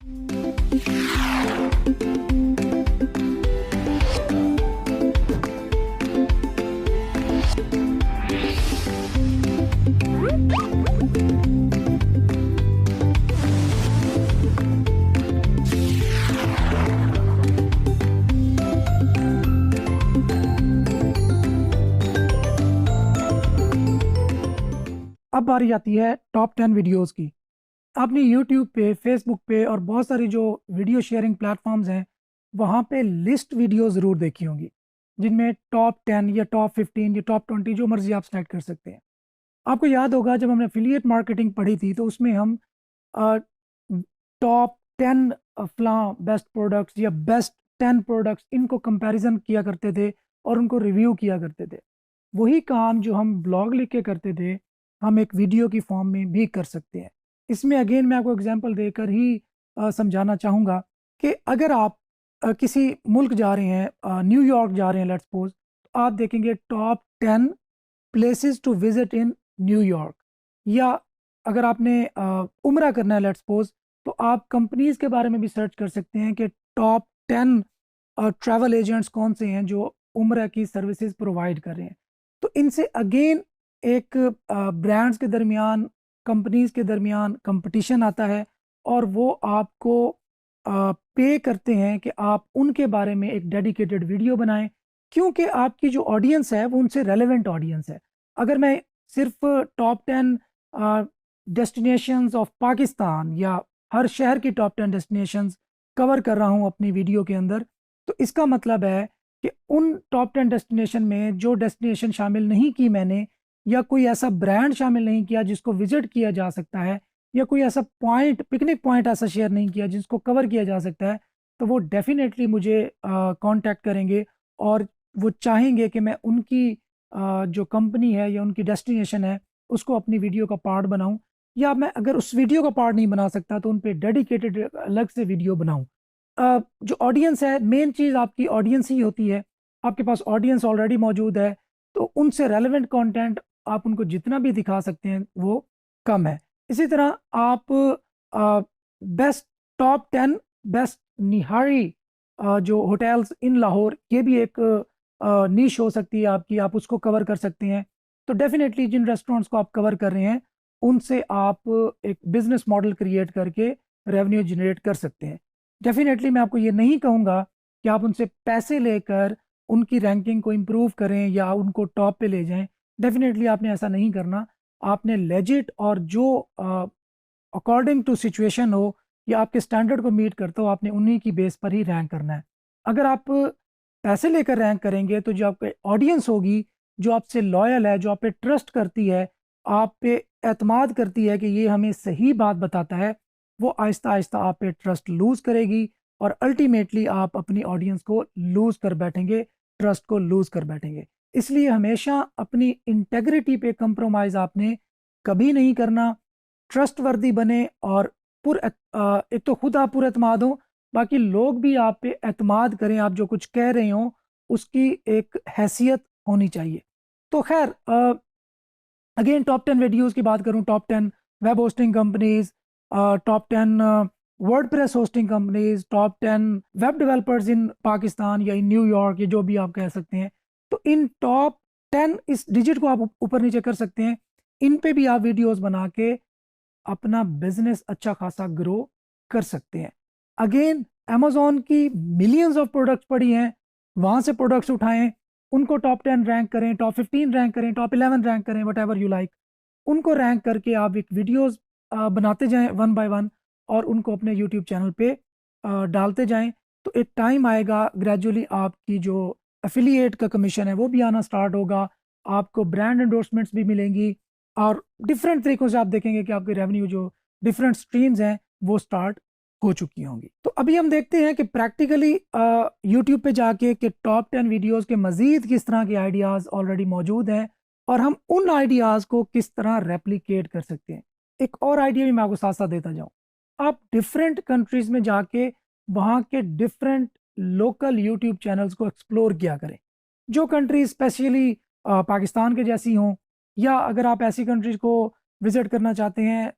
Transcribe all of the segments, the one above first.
अब बारी आती है टॉप 10 वीडियोस की। आपने यूट्यूब पे, फेसबुक पे और बहुत सारी जो वीडियो शेयरिंग प्लेटफॉर्म्स हैं, वहाँ पे लिस्ट वीडियो ज़रूर देखी होंगी, जिनमें टॉप 10 या टॉप 15 या टॉप 20 जो मर्जी आप सेलेक्ट कर सकते हैं। आपको याद होगा जब हमने एफिलिएट मार्केटिंग पढ़ी थी, तो उसमें हम टॉप 10 फलां बेस्ट प्रोडक्ट्स या बेस्ट 10 प्रोडक्ट्स, इनको कंपैरिजन किया करते थे और उनको रिव्यू किया करते थे। वही काम जो हम ब्लॉग लिख के करते थे, हम एक वीडियो की फॉर्म में भी कर सकते हैं। इसमें अगेन मैं आपको एग्जांपल देकर ही समझाना चाहूँगा कि अगर आप किसी मुल्क जा रहे हैं, न्यूयॉर्क जा रहे हैं लेट्स सपोज, तो आप देखेंगे top 10 places to visit in New York. या अगर आपने उम्रा करना है लेट्स सपोज, तो आप कंपनीज़ के बारे में भी सर्च कर सकते हैं कि टॉप 10 ट्रैवल एजेंट्स कौन से हैं जो उम्रा की सर्विसेज प्रोवाइड कर रहे हैं। तो इनसे अगेन एक ब्रांड्स के दरमियान, कंपनीज़ के दरमियान कंपटीशन आता है और वो आपको पे करते हैं कि आप उनके बारे में एक डेडिकेटेड वीडियो बनाएं, क्योंकि आपकी जो ऑडियंस है वो उनसे रेलेवेंट ऑडियंस है। अगर मैं सिर्फ टॉप 10 डेस्टिनेशंस ऑफ पाकिस्तान या हर शहर की टॉप 10 डेस्टिनेशंस कवर कर रहा हूं अपनी वीडियो के अंदर, तो इसका मतलब है कि उन टॉप 10 डेस्टिनेशन में जो डेस्टिनेशन शामिल नहीं की मैंने, या कोई ऐसा ब्रांड शामिल नहीं किया जिसको विजिट किया जा सकता है, या कोई ऐसा पॉइंट, पिकनिक पॉइंट ऐसा शेयर नहीं किया जिसको कवर किया जा सकता है, तो वो डेफिनेटली मुझे कांटेक्ट करेंगे और वो चाहेंगे कि मैं उनकी जो कंपनी है या उनकी डेस्टिनेशन है उसको अपनी वीडियो का पार्ट बनाऊं, या मैं अगर उस वीडियो का पार्ट नहीं बना सकता तो उन पे डेडिकेटेड अलग से वीडियो बनाऊं। जो ऑडियंस है, मेन चीज़ आपकी ऑडियंस ही होती है। आपके पास ऑडियंस ऑलरेडी मौजूद है, तो उनसे रेलेवेंट कंटेंट आप उनको जितना भी दिखा सकते हैं वो कम है। इसी तरह आप बेस्ट टॉप 10 बेस्ट निहारी जो होटल्स इन लाहौर, ये भी एक नीश हो सकती है आपकी, आप उसको कवर कर सकते हैं। तो डेफिनेटली जिन रेस्टोरेंट्स को आप कवर कर रहे हैं उनसे आप एक बिजनेस मॉडल क्रिएट करके रेवेन्यू जनरेट कर सकते हैं। डेफिनेटली मैं आपको ये नहीं कहूँगा कि आप उनसे पैसे लेकर उनकी रैंकिंग को इम्प्रूव करें या उनको टॉप पे ले जाएं। डेफिनेटली आपने ऐसा नहीं करना। आपने लेजिट और जो अकॉर्डिंग टू सिचुएशन हो या आपके स्टैंडर्ड को मीट करता हो, आपने उन्हीं की बेस पर ही रैंक करना है। अगर आप पैसे लेकर रैंक करेंगे तो जो आपकी ऑडियंस होगी, जो आपसे लॉयल है, जो आप पे ट्रस्ट करती है, आप पे एतमाद करती है कि ये हमें सही बात बताता है, वो आहिस्ता आहिस्ता आप पे ट्रस्ट लूज़ करेगी और अल्टीमेटली आप अपनी ऑडियंस को लूज़ कर बैठेंगे, ट्रस्ट को लूज़ कर बैठेंगे। इसलिए हमेशा अपनी इंटेग्रिटी पे कंप्रोमाइज़ आपने कभी नहीं करना। ट्रस्टवर्दी बने और एक तो खुद आप पुरएतमाद हो, बाकी लोग भी आप पे एतमाद करें। आप जो कुछ कह रहे हो उसकी एक हैसियत होनी चाहिए। तो खैर, अगेन टॉप 10 वीडियोस की बात करूं, top 10 web hosting companies, top 10 WordPress hosting companies, top 10 web developers in Pakistan या इन न्यूयॉर्क, या जो भी आप कह सकते हैं। तो इन टॉप 10, इस डिजिट को आप ऊपर नीचे कर सकते हैं, इन पे भी आप वीडियोस बना के अपना बिजनेस अच्छा खासा ग्रो कर सकते हैं। अगेन अमेजोन की मिलियंस ऑफ प्रोडक्ट्स पड़ी हैं, वहां से प्रोडक्ट्स उठाएं, उनको टॉप 10 रैंक करें, टॉप 15 रैंक करें, टॉप 11 रैंक करें, वट एवर यू लाइक। उनको रैंक करके आप एक वीडियोस बनाते जाएं वन बाय वन और उनको अपने यूट्यूब चैनल पे डालते जाएं। तो एक टाइम आएगा ग्रेजुअली आपकी जो एफिलिएट का कमीशन है वो भी आना स्टार्ट होगा, आपको ब्रांड एंडोर्समेंट्स भी मिलेंगी और डिफरेंट तरीकों से आप देखेंगे कि आपके रेवेन्यू जो डिफरेंट स्ट्रीम्स हैं वो स्टार्ट हो चुकी होंगी। तो अभी हम देखते हैं कि प्रैक्टिकली यूट्यूब पे जाके कि टॉप 10 वीडियोस के मजीद किस तरह के आइडियाज़ ऑलरेडी मौजूद हैं और हम उन आइडियाज़ को किस तरह रेप्लिकेट कर सकते हैं। एक और आइडिया भी मैं आपको साथ साथ देता जाऊँ, आप डिफरेंट कंट्रीज़ में जाके वहाँ के डिफरेंट लोकल यूट्यूब चैनल्स को एक्सप्लोर किया करें, जो कंट्री स्पेशली पाकिस्तान के जैसी हों, या अगर आप ऐसी कंट्रीज को विजिट करना चाहते हैं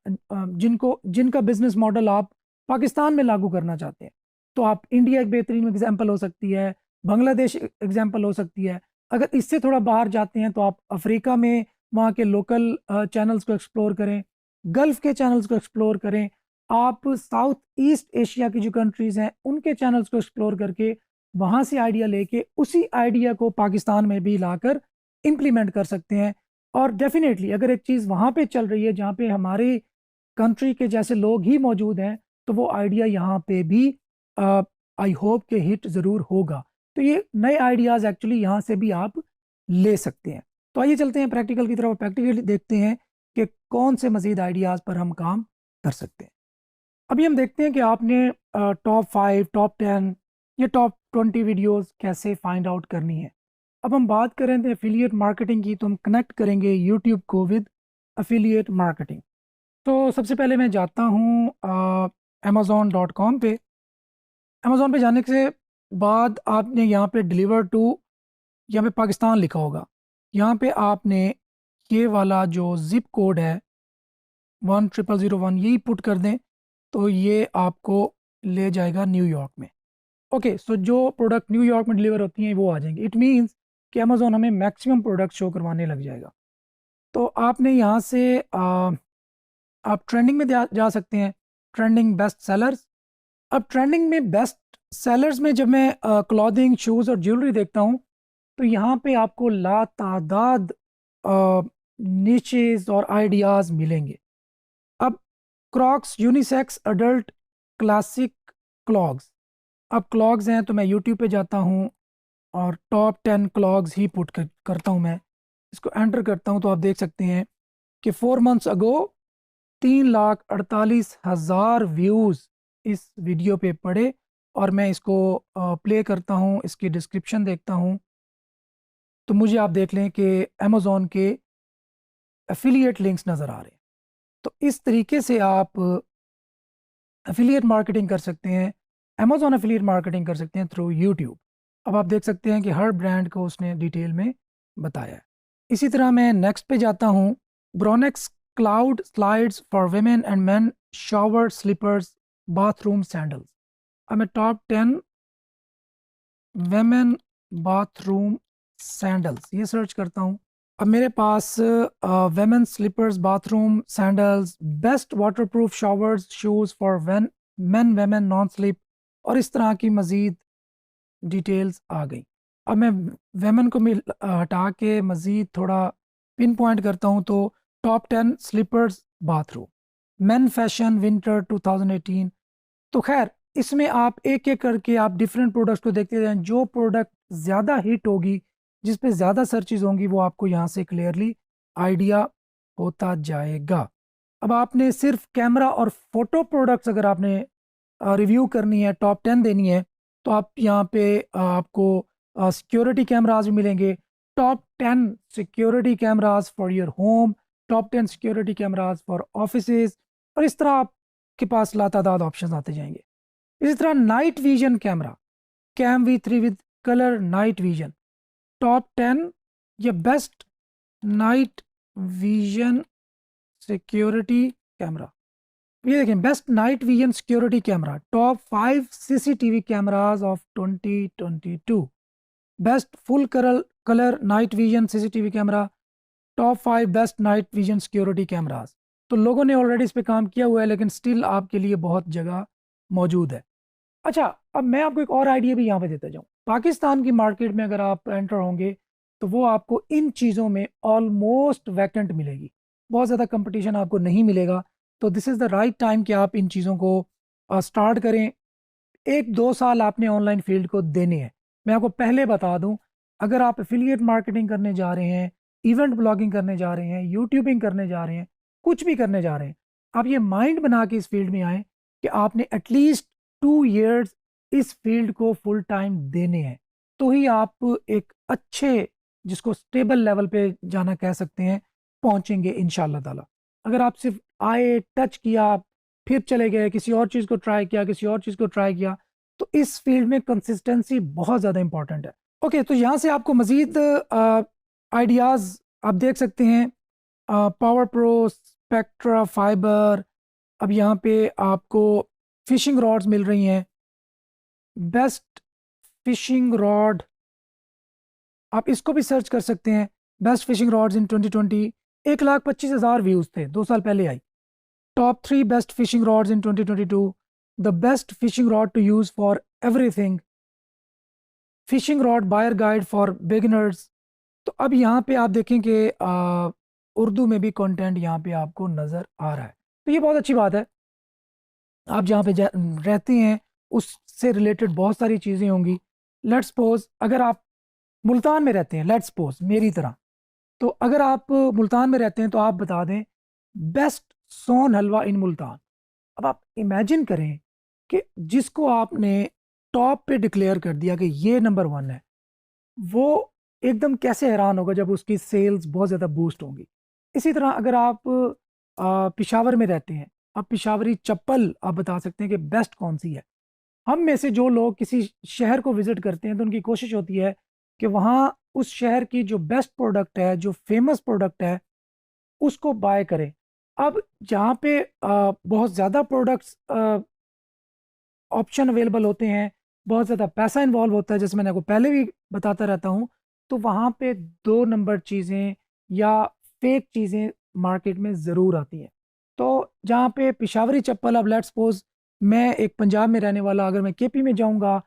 जिनका बिजनेस मॉडल आप पाकिस्तान में लागू करना चाहते हैं, तो आप इंडिया एक बेहतरीन एग्जाम्पल हो सकती है, बांग्लादेश एग्जाम्पल हो सकती है। अगर इससे थोड़ा बाहर जाते हैं तो आप अफ्रीका में वहाँ के लोकल चैनल्स को एक्सप्लोर करें, गल्फ़ के चैनल्स को एक्सप्लोर करें, आप साउथ ईस्ट एशिया की जो कंट्रीज़ हैं उनके चैनल्स को एक्सप्लोर करके वहाँ से आइडिया लेके उसी आइडिया को पाकिस्तान में भी लाकर इम्प्लीमेंट कर सकते हैं। और डेफिनेटली अगर एक चीज़ वहाँ पे चल रही है जहाँ पे हमारे कंट्री के जैसे लोग ही मौजूद हैं, तो वो आइडिया यहाँ पे भी आई होप के हिट ज़रूर होगा। तो ये नए आइडियाज़ एक्चुअली यहाँ से भी आप ले सकते हैं। तो आइए चलते हैं प्रैक्टिकल की तरफ, प्रैक्टिकली देखते हैं कि कौन से मज़ीद आइडियाज़ पर हम काम कर सकते हैं। अभी हम देखते हैं कि आपने टॉप 5, टॉप 10 या टॉप 20 वीडियोस कैसे फाइंड आउट करनी है। अब हम बात करें तो एफिलिएट मार्केटिंग की, तो हम कनेक्ट करेंगे यूट्यूब को विद एफिलिएट मार्केटिंग। तो सबसे पहले मैं जाता हूँ amazon.com पे। अमेज़ॉन पे जाने से बाद आपने यहाँ पे डिलीवर टू, यहाँ पे पाकिस्तान लिखा होगा, यहाँ पे आपने ये वाला जो ज़िप कोड है 10001 यही पुट कर दें, तो ये आपको ले जाएगा न्यूयॉर्क में। ओके, सो जो प्रोडक्ट न्यूयॉर्क में डिलीवर होती हैं वो आ जाएंगे। इट मीन्स कि अमेज़ॉन हमें मैक्सिमम प्रोडक्ट शो करवाने लग जाएगा। तो आपने यहाँ से आप ट्रेंडिंग में जा सकते हैं, ट्रेंडिंग बेस्ट सेलर्स। अब ट्रेंडिंग में बेस्ट सेलर्स में जब मैं क्लॉथिंग, शूज़ और ज्वेलरी देखता हूँ, तो यहाँ पे आपको लातादाद निचेस और आइडियाज़ मिलेंगे। अब Crocs, unisex, adult, classic clogs. अब क्लॉग्स हैं तो मैं यूट्यूब पे जाता हूँ और टॉप 10 क्लॉग्स ही पुट करता हूँ। मैं इसको एंटर करता हूँ तो आप देख सकते हैं कि 4 मंथ्स अगो 3,48,000 व्यूज़ इस वीडियो पे पड़े। और मैं इसको प्ले करता हूँ, इसकी डिस्क्रिप्शन देखता हूँ, तो मुझे आप देख लें कि अमेज़ॉन के एफिलिएट लिंक्स नज़र आ रहे हैं। तो इस तरीके से आप एफिलिएट मार्केटिंग कर सकते हैं, अमेज़ॉन एफिलिएट मार्केटिंग कर सकते हैं थ्रू यूट्यूब। अब आप देख सकते हैं कि हर ब्रांड को उसने डिटेल में बताया है। इसी तरह मैं नेक्स्ट पे जाता हूँ, Bronax cloud slides for women and men shower slippers bathroom sandals. अब मैं टॉप 10 वेमेन बाथरूम सैंडल्स ये सर्च करता हूँ। अब मेरे पास women slippers bathroom sandals, best waterproof showers shoes for men women non slip और इस तरह की मज़ीद डिटेल्स आ गई। अब मैं वेमेन को हटा के मज़ीद थोड़ा पिन पॉइंट करता हूँ, तो top 10 slippers bathroom, men fashion winter 2018। तो खैर इसमें आप एक एक करके आप डिफरेंट प्रोडक्ट्स को देखते जाएं, जो प्रोडक्ट ज़्यादा हिट होगी, जिस पे ज़्यादा सर्चेज होंगी, वो आपको यहाँ से क्लियरली आइडिया होता जाएगा। अब आपने सिर्फ कैमरा और फोटो प्रोडक्ट्स अगर आपने रिव्यू करनी है, टॉप 10 देनी है, तो आप यहाँ पे आपको सिक्योरिटी कैमराज भी मिलेंगे। Top 10 security cameras for your home, top 10 security cameras for offices, और इस तरह आपके पास लातादाद ऑप्शन आते जाएंगे। इसी तरह night vision camera, cam V3 with colour night vision, top 10 या best night vision security camera. ये देखें, best night vision security camera, top 5 CCTV cameras of 2022, best full colour night vision CCTV camera, top 5 best night vision security cameras. तो लोगों ने already इस पे काम किया हुआ है, लेकिन स्टिल आपके लिए बहुत जगह मौजूद है। अच्छा, अब मैं आपको एक और आइडिया भी यहाँ पे देता जाऊँ। पाकिस्तान की मार्केट में अगर आप एंटर होंगे तो वो आपको इन चीज़ों में ऑलमोस्ट वैकेंट मिलेगी, बहुत ज़्यादा कंपटीशन आपको नहीं मिलेगा। तो this is the right time कि आप इन चीज़ों को स्टार्ट करें। 1-2 साल आपने ऑनलाइन फील्ड को देने हैं। मैं आपको पहले बता दूं, अगर आप एफिलिएट मार्केटिंग करने जा रहे हैं, इवेंट ब्लॉगिंग करने जा रहे हैं, यूट्यूबिंग करने जा रहे हैं, कुछ भी करने जा रहे हैं, आप ये माइंड बना के इस फील्ड में आए कि आपने एटलीस्ट 2 ईयर्स इस फील्ड को फुल टाइम देने हैं, तो ही आप एक अच्छे, जिसको स्टेबल लेवल पे जाना कह सकते हैं, पहुंचेंगे इंशाल्लाह ताला। अगर आप सिर्फ आए, टच किया, फिर चले गए, किसी और चीज़ को ट्राई किया, किसी और चीज़ को ट्राई किया, तो इस फील्ड में कंसिस्टेंसी बहुत ज़्यादा इंपॉर्टेंट है। ओके, तो यहाँ से आपको मज़ीद आइडियाज़ आप देख सकते हैं, पावर प्रो, स्पेक्ट्रा, फाइबर। अब यहाँ पे आपको फिशिंग रॉड्स मिल रही हैं, बेस्ट फिशिंग रॉड, आप इसको भी सर्च कर सकते हैं। Best fishing rods in 2020, 1,25,000 views थे 2 साल पहले आई। Top 3 best fishing rods in 2022, the best fishing rod to use for everything, fishing rod buyer guide for beginners. तो अब यहाँ पे आप देखें कि उर्दू में भी कंटेंट यहाँ पे आपको नज़र आ रहा है, तो ये बहुत अच्छी बात है। आप जहाँ पे रहते हैं उससे रिलेटेड बहुत सारी चीज़ें होंगी। लेट्स सपोज अगर आप मुल्तान में रहते हैं, लेट्स सपोज मेरी तरह, तो अगर आप मुल्तान में रहते हैं तो आप बता दें बेस्ट सोन हलवा इन मुल्तान। अब आप इमेजिन करें कि जिसको आपने टॉप पे डिक्लेयर कर दिया कि ये नंबर 1 है, वो एकदम कैसे हैरान होगा जब उसकी सेल्स बहुत ज़्यादा बूस्ट होंगी। इसी तरह अगर आप पेशावर में रहते हैं, आप पेशावरी चप्पल आप बता सकते हैं कि बेस्ट कौन सी है। हम में से जो लोग किसी शहर को विज़िट करते हैं तो उनकी कोशिश होती है कि वहाँ उस शहर की जो बेस्ट प्रोडक्ट है, जो फेमस प्रोडक्ट है, उसको बाय करें। अब जहाँ पे बहुत ज़्यादा प्रोडक्ट्स ऑप्शन अवेलेबल होते हैं, बहुत ज़्यादा पैसा इन्वॉल्व होता है, जैसे मैंने आपको पहले भी बताता रहता हूँ, तो वहाँ पे 2 नंबर चीज़ें या फेक चीज़ें मार्केट में ज़रूर आती हैं। तो जहाँ पे पेशावरी चप्पल, अब लेट्स सपोज़ मैं एक पंजाब में रहने वाला अगर मैं केपी में जाऊँगा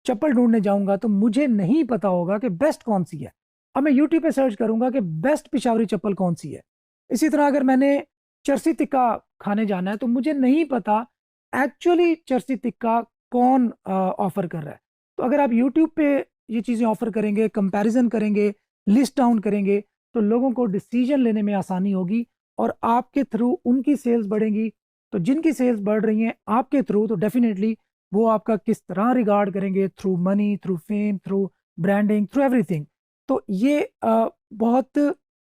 चप्पल ढूँढने जाऊँगा तो मुझे नहीं पता होगा कि बेस्ट कौन-सी है। अब मैं यूट्यूब पे सर्च करूँगा कि बेस्ट पेशावरी चप्पल कौन-सी है। इसी तरह अगर मैंने चरसी टिक्का खाने जाना है तो मुझे नहीं पता एक्चुअली चरसी टिक्का कौन ऑफ़र कर रहा है। तो अगर आप यूट्यूब पे ये चीज़ें ऑफ़र करेंगे, कंपैरिज़न करेंगे, लिस्ट डाउन करेंगे, तो लोगों को डिसीज़न लेने में आसानी होगी और आपके थ्रू उनकी सेल्स बढ़ेंगी। तो जिनकी सेल्स बढ़ रही हैं आपके थ्रू, तो डेफ़िनेटली वो आपका किस तरह रिगार्ड करेंगे, through money, through fame, through branding, through everything. तो ये बहुत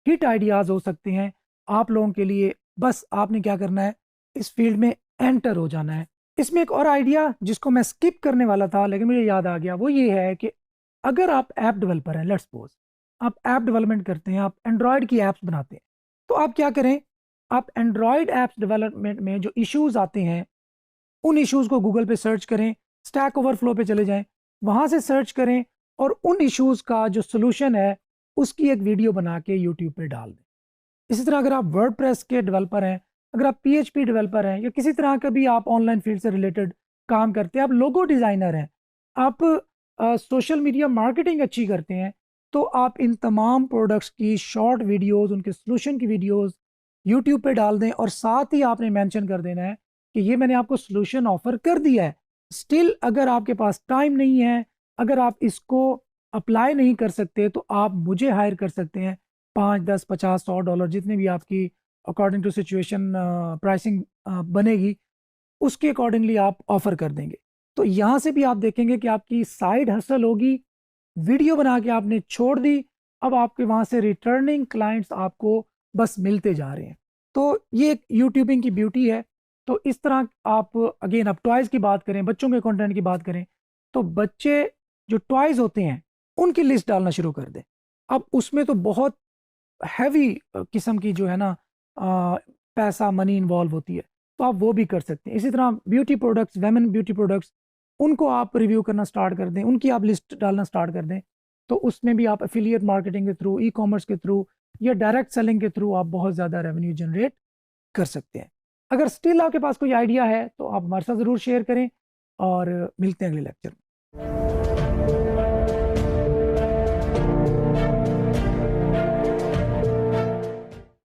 हिट आइडियाज़ हो सकते हैं आप लोगों के लिए। बस आपने क्या करना है, इस फील्ड में एंटर हो जाना है। इसमें एक और आइडिया जिसको मैं स्किप करने वाला था लेकिन मुझे याद आ गया, वो ये है कि अगर आप ऐप डेवलपर हैं, लेट्स सपोज आप ऐप डेवलपमेंट करते हैं, आप एंड्रॉयड की ऐप्स बनाते हैं, तो आप क्या करें, आप एंड्रॉयड ऐप्स डेवलपमेंट में जो इश्यूज़ आते हैं उन इश्यूज़ को गूगल पे सर्च करें, स्टैक ओवरफ्लो पे चले जाएं, वहाँ से सर्च करें और उन इश्यूज़ का जो सॉल्यूशन है उसकी एक वीडियो बना के यूट्यूब पे डाल दें। इसी तरह अगर आप वर्डप्रेस के डेवलपर हैं, अगर आप पीएचपी डेवलपर हैं या किसी तरह का भी आप ऑनलाइन फील्ड से रिलेटेड काम करते हैं, आप लोगो डिज़ाइनर हैं, आप सोशल मीडिया मार्केटिंग अच्छी करते हैं, तो आप इन तमाम प्रोडक्ट्स की शॉर्ट वीडियोस, उनके सॉल्यूशन की वीडियोस यूट्यूब पे डाल दें और साथ ही आपने मेंशन कर देना है कि ये मैंने आपको सॉल्यूशन ऑफ़र कर दिया है। स्टिल अगर आपके पास टाइम नहीं है, अगर आप इसको अप्लाई नहीं कर सकते, तो आप मुझे हायर कर सकते हैं। 5, 10, 50, $100 जितने भी आपकी अकॉर्डिंग टू सिचुएशन प्राइसिंग बनेगी, उसके अकॉर्डिंगली आप ऑफ़र कर देंगे। तो यहाँ से भी आप देखेंगे कि आपकी साइड हसल होगी, वीडियो बना के आपने छोड़ दी, अब आपके वहाँ से रिटर्निंग क्लाइंट्स आपको बस मिलते जा रहे हैं। तो ये एक यूट्यूबिंग की ब्यूटी है। तो इस तरह आप अगेन आप टॉयज़ की बात करें, बच्चों के कंटेंट की बात करें, तो बच्चे जो टॉयज़ होते हैं, उनकी लिस्ट डालना शुरू कर दें। अब उसमें तो बहुत हैवी किस्म की जो है ना पैसा मनी इन्वॉल्व होती है, तो आप वो भी कर सकते हैं। इसी तरह beauty products, women beauty products, उनको आप रिव्यू करना स्टार्ट कर दें, उनकी आप लिस्ट डालना स्टार्ट कर दें, तो उसमें भी आप एफिलिएट मार्केटिंग के थ्रू, ई कॉमर्स के थ्रू या डायरेक्ट सेलिंग के थ्रू आप बहुत ज़्यादा रेवेन्यू जनरेट कर सकते हैं। अगर स्टिल आपके पास कोई आइडिया है तो आप हमारे साथ ज़रूर शेयर करें और मिलते हैं अगले लेक्चर में।